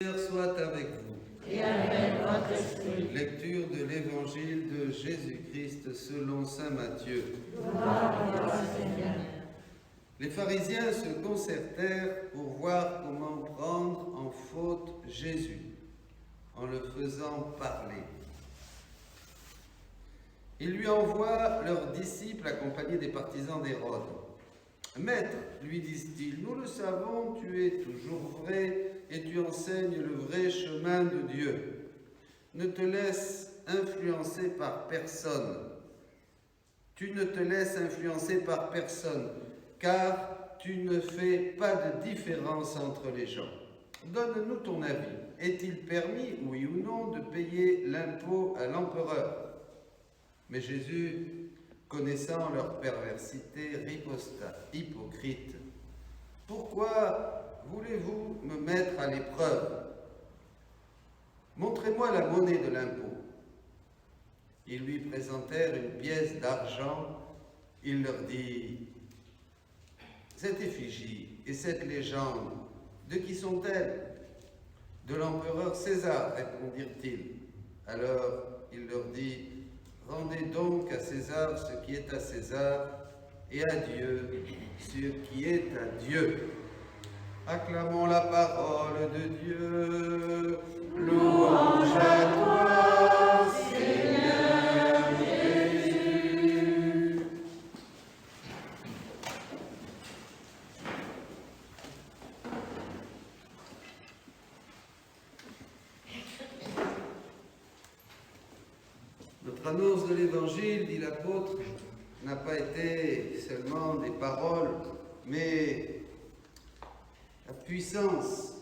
Seigneur soit avec vous. Et avec votre esprit. Lecture de l'Évangile de Jésus-Christ selon saint Matthieu. Gloire à toi, Seigneur. Les pharisiens se concertèrent pour voir comment prendre en faute Jésus, en le faisant parler. Ils lui envoient leurs disciples accompagnés des partisans d'Hérode. « Maître, lui disent-ils, nous le savons, tu es toujours vrai et tu enseignes le vrai chemin de Dieu. Ne te laisse influencer par personne. Tu ne te laisses influencer par personne, car tu ne fais pas de différence entre les gens. Donne-nous ton avis. Est-il permis, oui ou non, de payer l'impôt à l'empereur ?» Mais Jésus, connaissant leur perversité, riposta, « Hypocrite, pourquoi voulez-vous me mettre à l'épreuve? Montrez-moi la monnaie de l'impôt. » Ils lui présentèrent une pièce d'argent. Il leur dit, « Cette effigie et cette légende, de qui sont-elles? » « De l'empereur César, répondirent-ils. Alors il leur dit, « Rendez donc à César ce qui est à César, et à Dieu ce qui est à Dieu. » Acclamons la parole de Dieu. Louange à toi, Seigneur Jésus. Notre annonce de l'Évangile, dit l'apôtre, n'a pas été seulement des paroles, mais la puissance,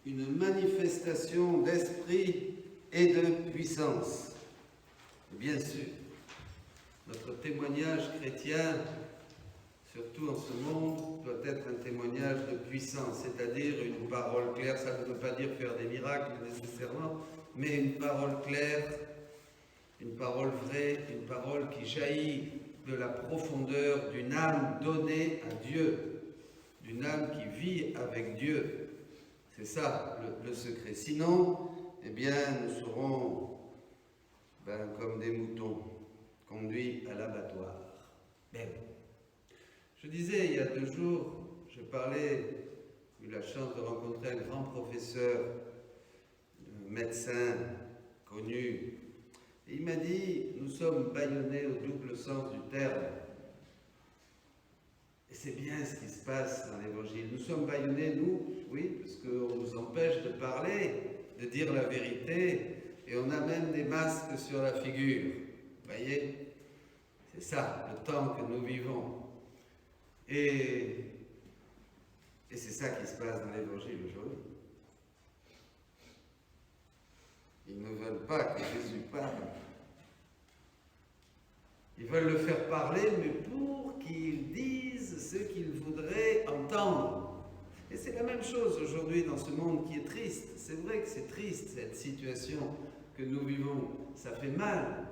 une manifestation d'esprit et de puissance. Bien sûr, notre témoignage chrétien, surtout en ce monde, doit être un témoignage de puissance, c'est-à-dire une parole claire. Ça ne veut pas dire faire des miracles nécessairement, mais une parole claire, une parole vraie, une parole qui jaillit de la profondeur d'une âme donnée à Dieu, d'une âme qui vit avec Dieu. C'est ça le secret. Sinon, eh bien, nous serons comme des moutons conduits à l'abattoir. Je disais il y a 2 jours, j'ai eu la chance de rencontrer un grand professeur, un médecin connu. Et il m'a dit, nous sommes bâillonnés au double sens du terme. Et c'est bien ce qui se passe dans l'Évangile. Nous sommes bâillonnés, nous, oui, parce qu'on nous empêche de parler, de dire la vérité, et on a même des masques sur la figure. Vous voyez? C'est ça, le temps que nous vivons. Et c'est ça qui se passe dans l'Évangile aujourd'hui. Ils ne veulent pas que Jésus parle. Ils veulent le faire parler, mais pour qu'il dise ce qu'il voudrait entendre. Et c'est la même chose aujourd'hui dans ce monde qui est triste. C'est vrai que c'est triste, cette situation que nous vivons. Ça fait mal.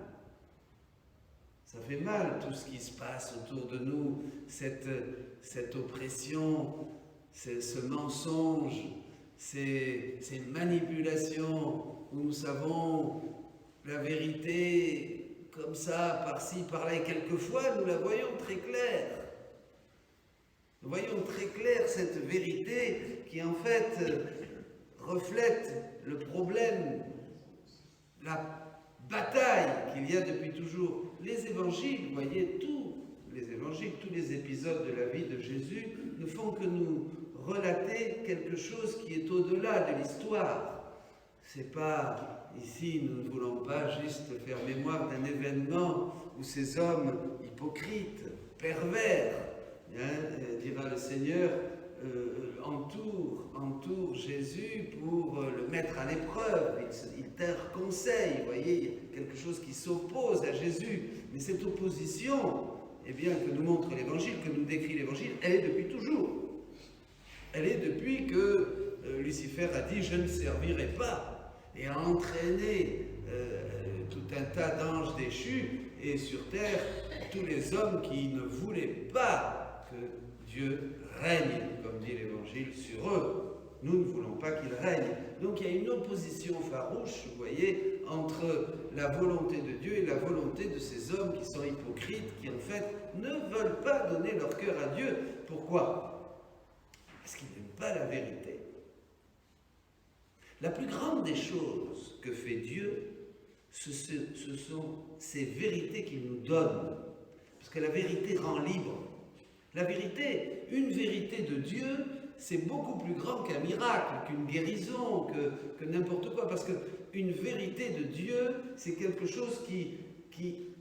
Ça fait mal tout ce qui se passe autour de nous, cette oppression, ce mensonge, ces manipulations où nous savons la vérité comme ça, par-ci, par-là, et quelquefois nous la voyons très claire. Nous voyons très clair cette vérité qui en fait reflète le problème, la bataille qu'il y a depuis toujours. Les évangiles, vous voyez, tous les évangiles, tous les épisodes de la vie de Jésus ne font que nous relater quelque chose qui est au-delà de l'histoire. C'est pas, ici, nous ne voulons pas juste faire mémoire d'un événement où ces hommes hypocrites, pervers, dira le Seigneur, entourent Jésus pour le mettre à l'épreuve. Ils tinrent conseil, vous voyez, il y a quelque chose qui s'oppose à Jésus. Mais cette opposition, eh bien, que nous montre l'Évangile, que nous décrit l'Évangile, elle est depuis toujours. Elle est depuis que Lucifer a dit « je ne servirai pas » et a entraîné tout un tas d'anges déchus et sur terre tous les hommes qui ne voulaient pas que Dieu règne, comme dit l'Évangile, sur eux. Nous ne voulons pas qu'il règne. Donc il y a une opposition farouche, vous voyez, entre la volonté de Dieu et la volonté de ces hommes qui sont hypocrites, qui en fait ne veulent pas donner leur cœur à Dieu. Pourquoi? Parce qu'ils n'aiment pas la vérité. La plus grande des choses que fait Dieu, ce sont ces vérités qu'il nous donne. Parce que la vérité rend libre. La vérité, une vérité de Dieu, c'est beaucoup plus grand qu'un miracle, qu'une guérison, que n'importe quoi. Parce qu'une vérité de Dieu, c'est quelque chose qui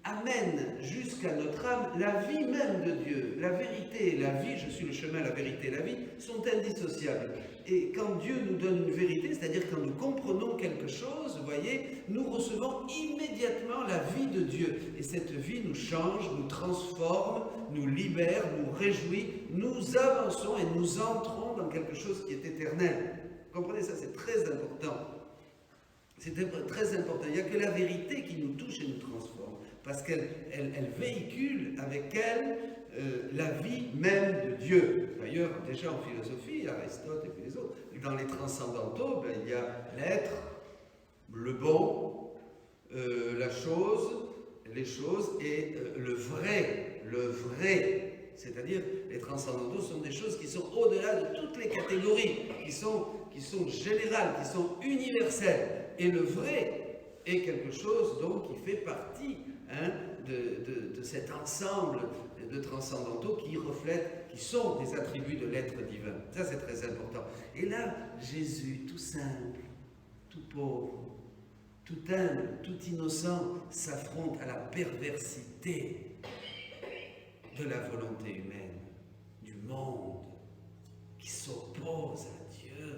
amène jusqu'à notre âme la vie même de Dieu. La vérité et la vie, je suis le chemin, la vérité et la vie, sont indissociables. Et quand Dieu nous donne une vérité, c'est-à-dire quand nous comprenons quelque chose, vous voyez, nous recevons immédiatement la vie de Dieu. Et cette vie nous change, nous transforme, nous libère, nous réjouit, nous avançons et nous entrons dans quelque chose qui est éternel. Vous comprenez ça? C'est très important. C'est très important. Il n'y a que la vérité qui nous touche et nous transforme. Parce qu'elle véhicule avec elle la vie même de Dieu. D'ailleurs, déjà en philosophie, Aristote et puis les autres, dans les transcendantaux, il y a l'être, le bon, la chose, les choses et le vrai. Le vrai. C'est-à-dire, les transcendantaux sont des choses qui sont au-delà de toutes les catégories, qui sont générales, qui sont universelles. Et le vrai est quelque chose donc qui fait partie de cet ensemble de transcendantaux qui reflètent, qui sont des attributs de l'être divin. Ça, c'est très important. Et là, Jésus, tout simple, tout pauvre, tout humble, tout innocent, s'affronte à la perversité de la volonté humaine, du monde, qui s'oppose à Dieu,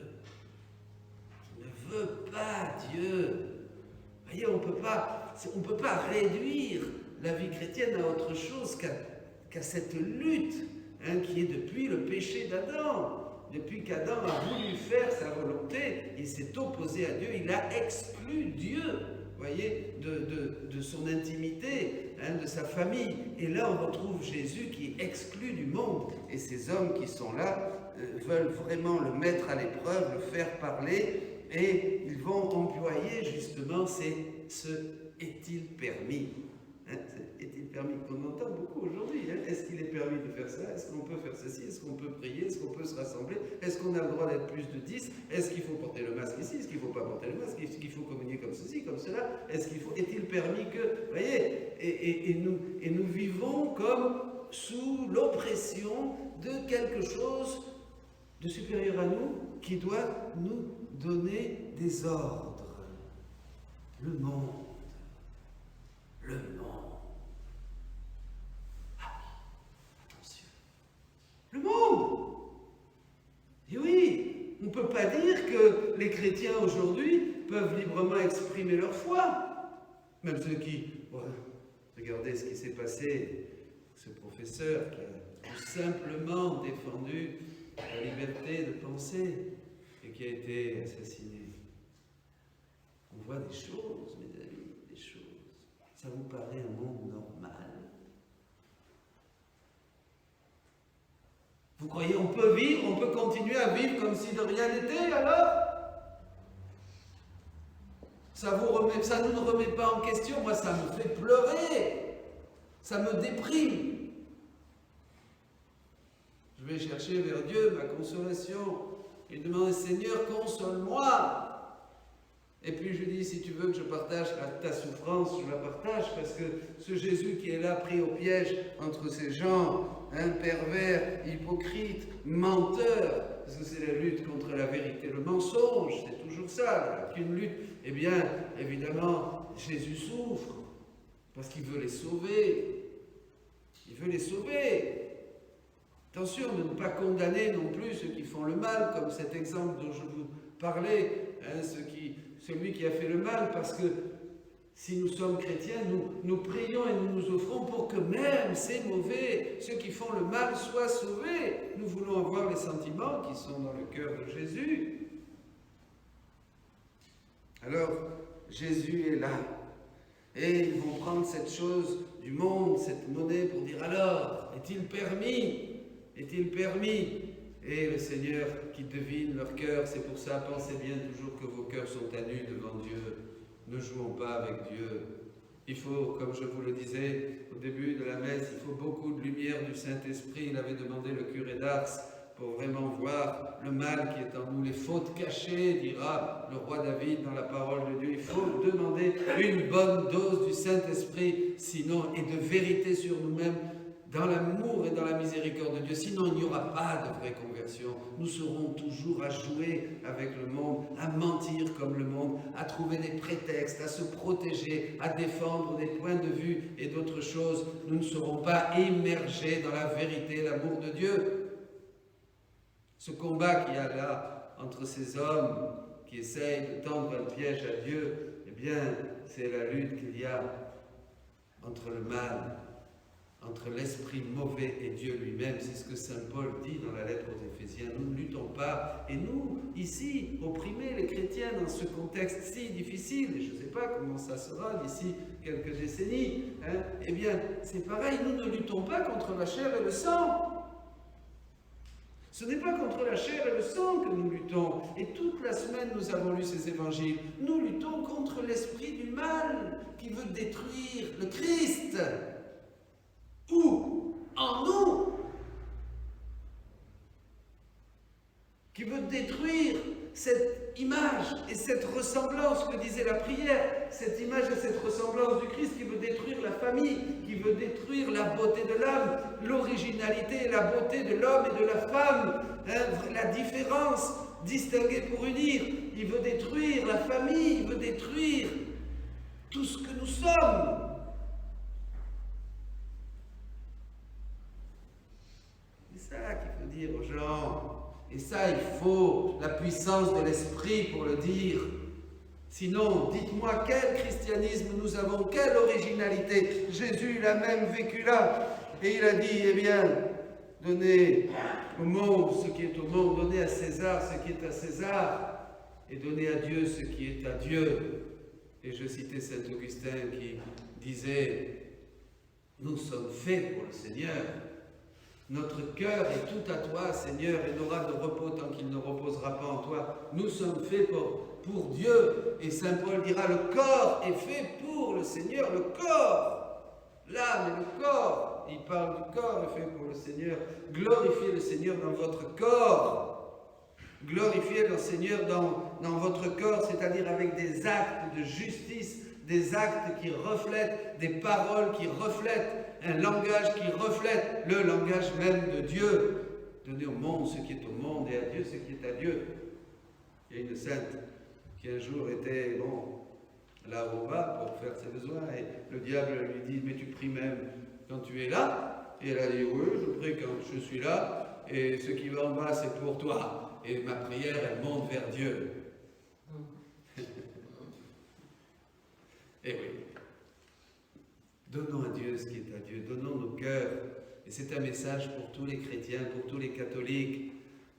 qui ne veut pas Dieu. Vous voyez, on ne peut pas réduire la vie chrétienne à autre chose qu'à cette lutte qui est depuis le péché d'Adam. Depuis qu'Adam a voulu faire sa volonté, il s'est opposé à Dieu, il a exclu Dieu, vous voyez, de son intimité, de sa famille. Et là, on retrouve Jésus qui est exclu du monde. Et ces hommes qui sont là veulent vraiment le mettre à l'épreuve, le faire parler, et ils vont employer justement ce est-il permis. Est-il permis qu'on entend beaucoup aujourd'hui? Est-ce qu'il est permis de faire ça? Est-ce qu'on peut faire ceci? Est-ce qu'on peut prier? Est-ce qu'on peut se rassembler? Est-ce qu'on a le droit d'être plus de 10? Est-ce qu'il faut porter le masque ici? Est-ce qu'il ne faut pas porter le masque? Est-ce qu'il faut communier comme ceci, comme cela? Est-il permis que... Vous voyez, et nous vivons comme sous l'oppression de quelque chose de supérieur à nous qui doit nous donner des ordres. Le monde. Le monde. Attention. Le monde. Et oui, on ne peut pas dire que les chrétiens aujourd'hui peuvent librement exprimer leur foi. Même ceux qui... regardez ce qui s'est passé. Ce professeur qui a tout simplement défendu la liberté de penser et qui a été assassiné. On voit des choses, mes amis, des choses. Ça vous paraît un monde normal? Vous croyez on peut vivre, on peut continuer à vivre comme si de rien n'était alors? Ça ne nous remet pas en question. Moi, ça me fait pleurer. Ça me déprime. Je vais chercher vers Dieu ma consolation et demander, Seigneur, console-moi. Et puis je dis, si tu veux que je partage ta souffrance, je la partage, parce que ce Jésus qui est là, pris au piège entre ces gens, pervers, hypocrites, menteurs, parce que c'est la lutte contre la vérité, le mensonge, c'est toujours ça, qu'une lutte. Eh bien, évidemment, Jésus souffre, parce qu'il veut les sauver. Il veut les sauver. Attention de ne pas condamner non plus ceux qui font le mal, comme cet exemple dont je vous parlais, celui qui a fait le mal, parce que si nous sommes chrétiens, nous prions et nous nous offrons pour que même ces mauvais, ceux qui font le mal, soient sauvés. Nous voulons avoir les sentiments qui sont dans le cœur de Jésus. Alors, Jésus est là. Et ils vont prendre cette chose du monde, cette monnaie, pour dire alors, est-il permis? Est-il permis? Et le Seigneur qui devine leur cœur, c'est pour ça, pensez bien toujours que vos cœurs sont à nu devant Dieu. Ne jouons pas avec Dieu. Il faut, comme je vous le disais au début de la messe, il faut beaucoup de lumière du Saint-Esprit. Il avait demandé le curé d'Ars pour vraiment voir le mal qui est en nous, les fautes cachées, dira le roi David dans la parole de Dieu. Il faut demander une bonne dose du Saint-Esprit, sinon, et de vérité sur nous-mêmes, dans l'amour et dans la miséricorde de Dieu. Sinon, il n'y aura pas de vraie conversion. Nous serons toujours à jouer avec le monde, à mentir comme le monde, à trouver des prétextes, à se protéger, à défendre des points de vue et d'autres choses. Nous ne serons pas immergés dans la vérité, l'amour de Dieu. Ce combat qu'il y a là entre ces hommes qui essayent de tendre un piège à Dieu, eh bien, c'est la lutte qu'il y a entre le mal, entre l'esprit mauvais et Dieu lui-même. C'est ce que saint Paul dit dans la lettre aux Éphésiens. Nous ne luttons pas. Et nous, ici, opprimés, les chrétiens, dans ce contexte si difficile, et je ne sais pas comment ça sera d'ici quelques décennies, eh bien, c'est pareil, nous ne luttons pas contre la chair et le sang. Ce n'est pas contre la chair et le sang que nous luttons. Et toute la semaine, nous avons lu ces évangiles. Nous luttons contre l'esprit du mal qui veut détruire le Christ. Ou en nous, qui veut détruire cette image et cette ressemblance que disait la prière, cette image et cette ressemblance du Christ, qui veut détruire la famille, qui veut détruire la beauté de l'âme, l'originalité et la beauté de l'homme et de la femme, la différence, distinguer pour unir. Il veut détruire la famille, il veut détruire tout ce que nous sommes. C'est ça qu'il faut dire aux gens. Et ça, il faut la puissance de l'esprit pour le dire. Sinon, dites-moi quel christianisme nous avons, quelle originalité. Jésus l'a même vécu là. Et il a dit, eh bien, donnez au monde ce qui est au monde, donnez à César ce qui est à César, et donnez à Dieu ce qui est à Dieu. Et je citais saint Augustin qui disait, nous sommes faits pour le Seigneur. Notre cœur est tout à toi, Seigneur, et n'aura de repos tant qu'il ne reposera pas en toi. Nous sommes faits pour Dieu. Et saint Paul dira, le corps est fait pour le Seigneur, le corps. L'âme et le corps. Il parle du corps est fait pour le Seigneur. Glorifiez le Seigneur dans votre corps. Glorifiez le Seigneur dans votre corps, c'est-à-dire avec des actes de justice, des actes qui reflètent, des paroles qui reflètent, un langage qui reflète le langage même de Dieu. Donnez au monde ce qui est au monde et à Dieu ce qui est à Dieu. Il y a une sainte qui un jour était, là au bas pour faire ses besoins et le diable lui dit, mais tu pries même quand tu es là? Et elle a dit, oui, je prie quand je suis là et ce qui va en bas c'est pour toi. Et ma prière, elle monte vers Dieu. Et oui. Donnons à Dieu ce qui est à Dieu, donnons nos cœurs. Et c'est un message pour tous les chrétiens, pour tous les catholiques.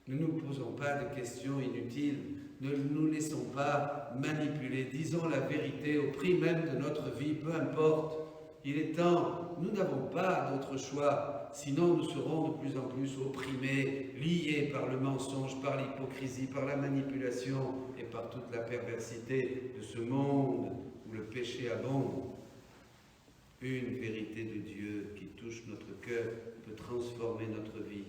Ne nous posons pas de questions inutiles, ne nous laissons pas manipuler, disons la vérité au prix même de notre vie, peu importe. Il est temps, nous n'avons pas d'autre choix, sinon nous serons de plus en plus opprimés, liés par le mensonge, par l'hypocrisie, par la manipulation et par toute la perversité de ce monde où le péché abonde. Une vérité de Dieu qui touche notre cœur peut transformer notre vie.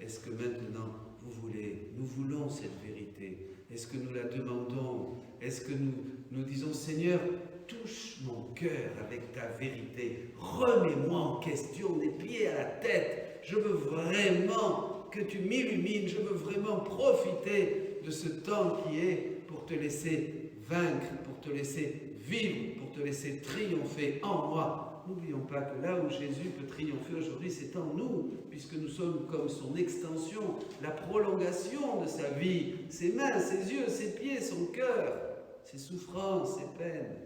Est-ce que maintenant nous voulons cette vérité? Est-ce que nous la demandons? Est-ce que nous disons, Seigneur, touche mon cœur avec ta vérité, remets-moi en question des pieds à la tête, je veux vraiment que tu m'illumines, je veux vraiment profiter de ce temps qui est pour te laisser vaincre, pour te laisser vivre, pour te laisser triompher en moi. N'oublions pas que là où Jésus peut triompher aujourd'hui, c'est en nous, puisque nous sommes comme son extension, la prolongation de sa vie, ses mains, ses yeux, ses pieds, son cœur, ses souffrances, ses peines.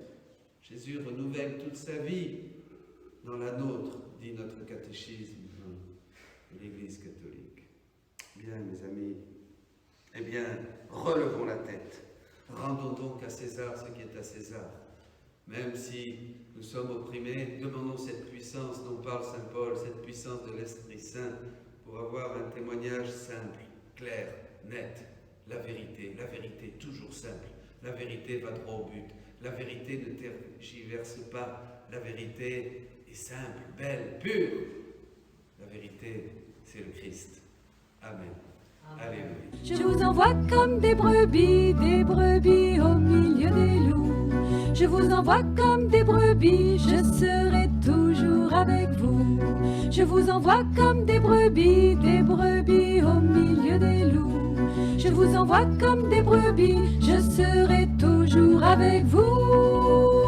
Jésus renouvelle toute sa vie dans la nôtre, dit notre catéchisme de l'Église catholique. Bien, mes amis, eh bien, relevons la tête. Rendons donc à César ce qui est à César. Même si nous sommes opprimés, demandons cette puissance dont parle saint Paul, cette puissance de l'Esprit Saint, pour avoir un témoignage simple, claire, nette. La vérité toujours simple. La vérité va droit au but. La vérité ne tergiverse pas. La vérité est simple, belle, pure. La vérité, c'est le Christ. Amen. Alléluia. Je vous envoie comme des brebis au milieu des loups. Je vous envoie comme des brebis, je serai toujours avec vous. Je vous envoie comme des brebis au milieu des loups. Je vous envoie comme des brebis, je serai toujours avec vous.